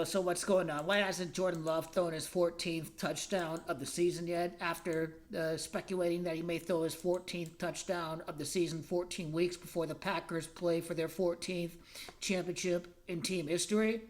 So what's going on? Why hasn't Jordan Love thrown his 14th touchdown of the season yet? After speculating that he may throw his 14th touchdown of the season 14 weeks before the Packers play for their 14th championship in team history.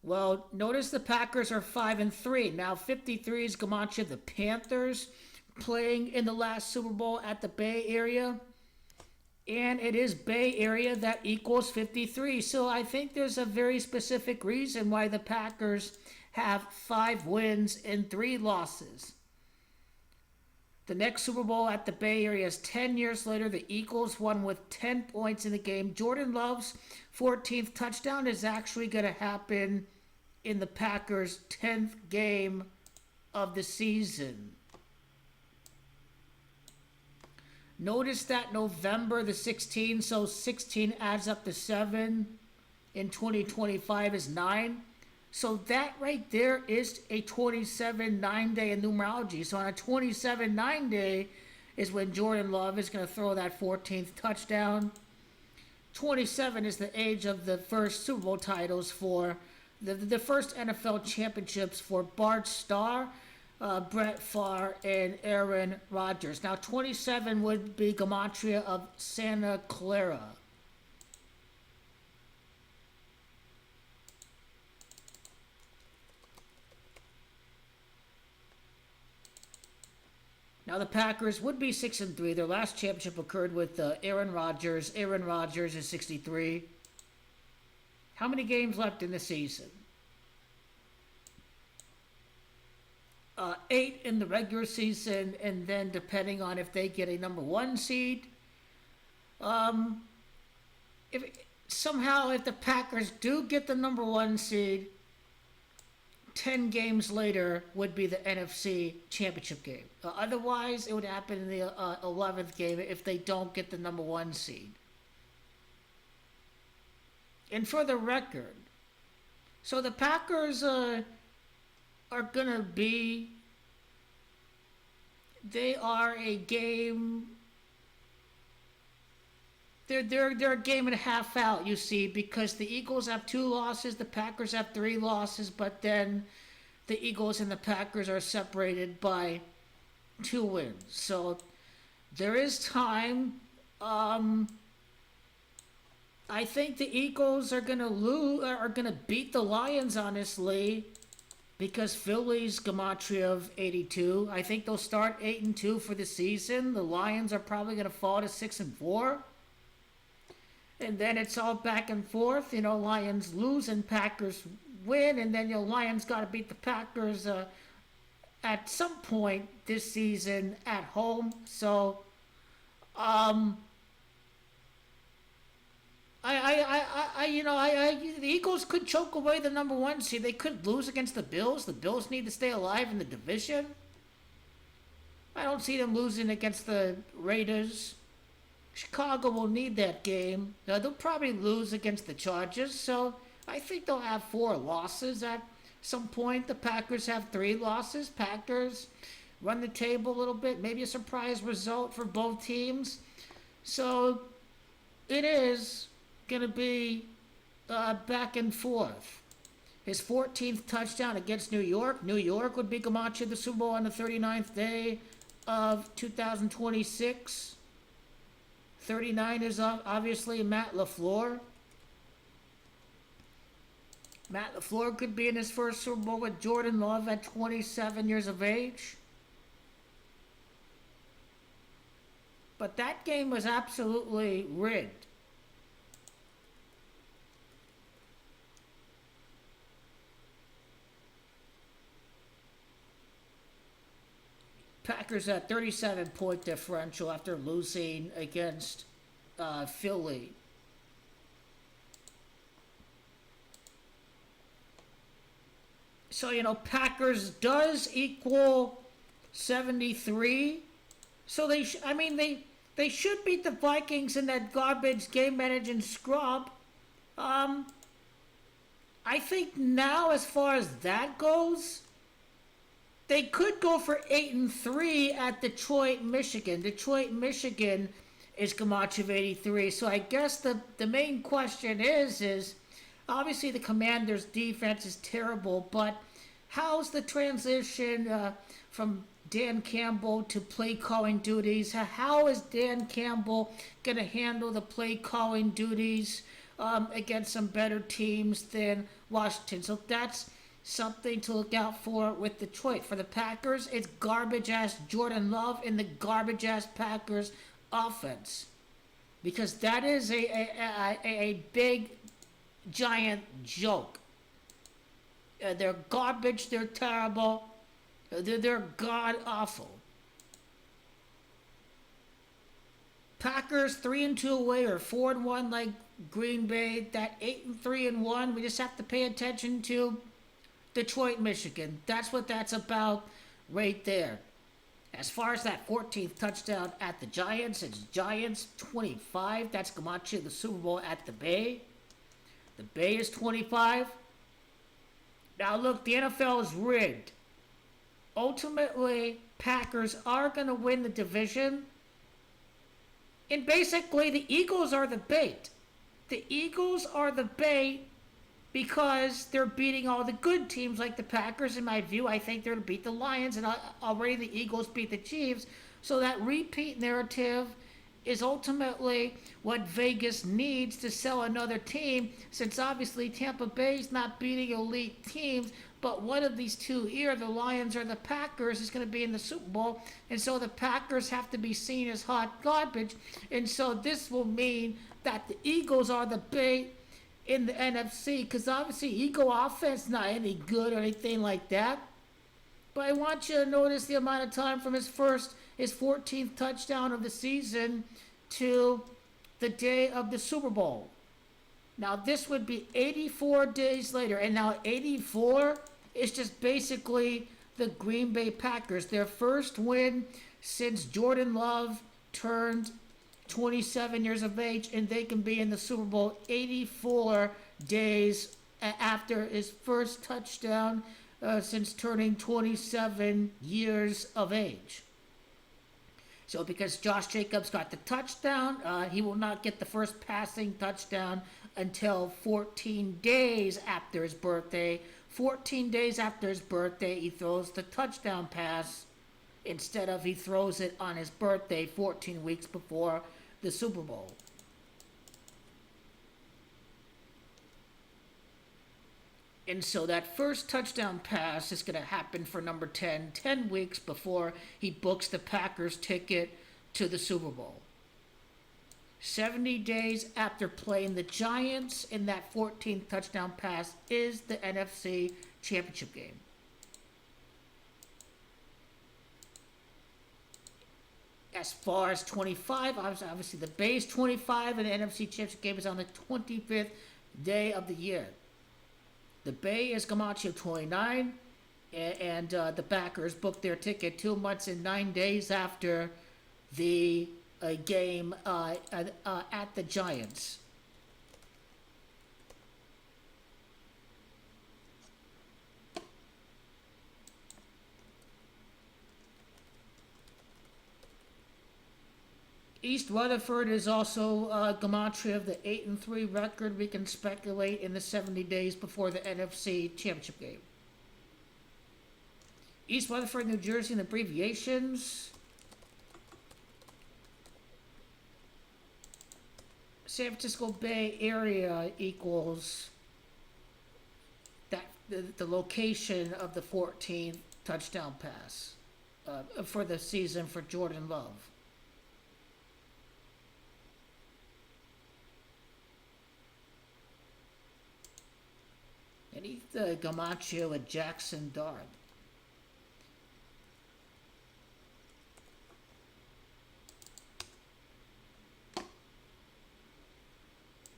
Well, notice the Packers are 5-3. Now 53 is Gamache, the Panthers, playing in the last Super Bowl at the Bay Area. And it is Bay Area that equals 53. So I think there's a very specific reason why the Packers have 5 wins and 3 losses. The next Super Bowl at the Bay Area is 10 years later. The Eagles won with 10 points in the game. Jordan Love's 14th touchdown is actually going to happen in the Packers' 10th game of the season. Notice that November the 16th, so 16 adds up to 7 in 2025 is 9. So that right there is a 27-9 day in numerology. So on a 27-9 day is when Jordan Love is going to throw that 14th touchdown. 27 is the age of the first Super Bowl titles for the first NFL championships for Bart, Starr, Brett Favre, and Aaron Rodgers. Now 27 would be Gematria of Santa Clara. Now the Packers would be 6-3. Their last championship occurred with Aaron Rodgers. Aaron Rodgers is 63. How many games left in the season? 8 in the regular season, and then depending on if they get a number 1 seed. If the Packers do get the number 1 seed, 10 games later would be the NFC championship game. Otherwise, it would happen in the 11th game if they don't get the number 1 seed. And for the record, so the Packers are going to be, they are a game, they're a game and a half out, you see, because the Eagles have 2 losses, the Packers have 3 losses, but then the Eagles and the Packers are separated by 2 wins. So there is time. I think the Eagles are going to beat the Lions, honestly, because Philly's gematria of 82. I think they'll start 8-2 for the season. The Lions are probably going to fall to 6-4. And then it's all back and forth. Lions lose and Packers win. And then Lions got to beat the Packers at some point this season at home. So, the Eagles could choke away the number 1 seed. They could lose against the Bills. The Bills need to stay alive in the division. I don't see them losing against the Raiders. Chicago will need that game. They'll probably lose against the Chargers, so I think they'll have 4 losses at some point. The Packers have 3 losses. Packers run the table a little bit. Maybe a surprise result for both teams. So it is going to be back and forth. His 14th touchdown against New York. New York would be Gamache the Super Bowl on the 39th day of 2026. 39 is obviously Matt LaFleur. Matt LaFleur could be in his first Super Bowl with Jordan Love at 27 years of age. But that game was absolutely rigged. Packers at 37-point differential after losing against Philly. So, Packers does equal 73. So they should beat the Vikings in that garbage game managing scrub. I think now, as far as that goes, they could go for 8-3 at Detroit, Michigan. Detroit, Michigan is Gamache of 83. So I guess the main question is Obviously, the Commanders' defense is terrible, but how's the transition from Dan Campbell to play calling duties? How is Dan Campbell going to handle the play calling duties against some better teams than Washington? So that's something to look out for with Detroit. For the Packers, it's garbage ass Jordan Love in the garbage ass Packers offense, because that is a big giant joke. They're garbage. They're terrible. They're god awful. Packers 3-2 away or 4-1 like Green Bay. That 8-3-1. We just have to pay attention to Detroit, Michigan. That's what that's about right there. As far as that 14th touchdown at the Giants, it's Giants 25. That's Gamache, the Super Bowl at the Bay. The Bay is 25. Now look, the NFL is rigged. Ultimately, Packers are going to win the division. And basically, the Eagles are the bait. The Eagles are the bait because they're beating all the good teams like the Packers. In my view, I think they're going to beat the Lions, and already the Eagles beat the Chiefs. So that repeat narrative is ultimately what Vegas needs to sell another team, since obviously Tampa Bay's not beating elite teams, but one of these two here, the Lions or the Packers, is going to be in the Super Bowl, and so the Packers have to be seen as hot garbage, and so this will mean that the Eagles are the bait in the NFC, because obviously Eagle offense not any good or anything like that. But I want you to notice the amount of time from his 14th touchdown of the season to the day of the Super Bowl. Now this would be 84 days later, and now 84 is just basically the Green Bay Packers, their first win since Jordan Love turned 27 years of age, and they can be in the Super Bowl 84 days after his first touchdown since turning 27 years of age. So because Josh Jacobs got the touchdown, he will not get the first passing touchdown until 14 days after his birthday. 14 days after his birthday, he throws the touchdown pass instead of he throws it on his birthday 14 weeks before the Super Bowl. And so that first touchdown pass is going to happen for number 10 weeks before he books the Packers ticket to the Super Bowl. 70 days after playing the Giants, in that 14th touchdown pass is the NFC Championship game. As far as 25, obviously the Bay's 25 and the NFC Championship game is on the 25th day of the year. The Bay is Gamache 29, and the Packers booked their ticket 2 months and 9 days after the game at the Giants. East Rutherford is also Gematria of the 8-3 record. We can speculate in the 70 days before the NFC Championship game. East Rutherford, New Jersey, and abbreviations. San Francisco Bay Area equals that the location of the 14th touchdown pass for the season for Jordan Love. And he's Gamacho at Jackson Dart.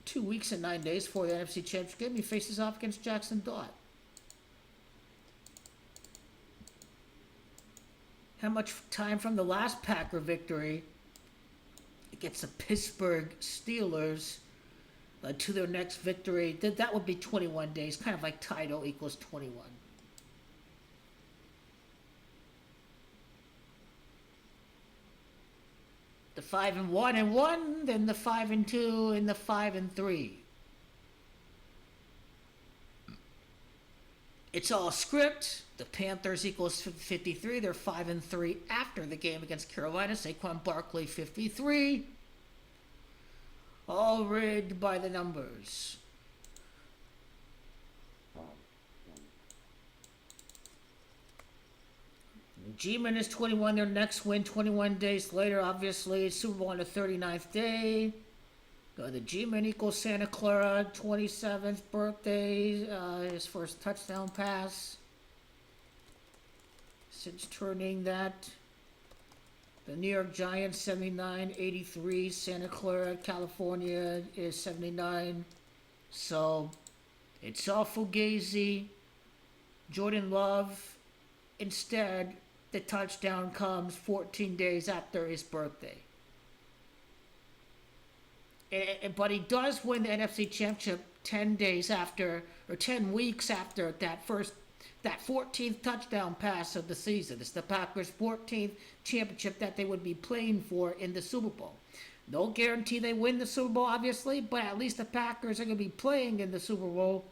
Two weeks and 9 days before the NFC Championship game, he faces off against Jackson Dart. How much time from the last Packer victory against the Pittsburgh Steelers to their next victory? That would be 21 days, kind of like title equals 21. The 5-1-1, then the 5-2, and the 5-3. It's all script. The Panthers equals 53. They're 5-3 after the game against Carolina. Saquon Barkley 53. All rigged by the numbers. G-Men is 21. Their next win 21 days later. Obviously, Super Bowl on the 39th day. The G-Man equals Santa Clara, 27th birthday, his first touchdown pass since turning that. The New York Giants, 79-83, Santa Clara, California is 79. So, it's all fugazi. Jordan Love, instead, the touchdown comes 14 days after his birthday. But he does win the NFC Championship 10 days after, or 10 weeks after that 14th touchdown pass of the season. It's the Packers' 14th championship that they would be playing for in the Super Bowl. No guarantee they win the Super Bowl, obviously, but at least the Packers are going to be playing in the Super Bowl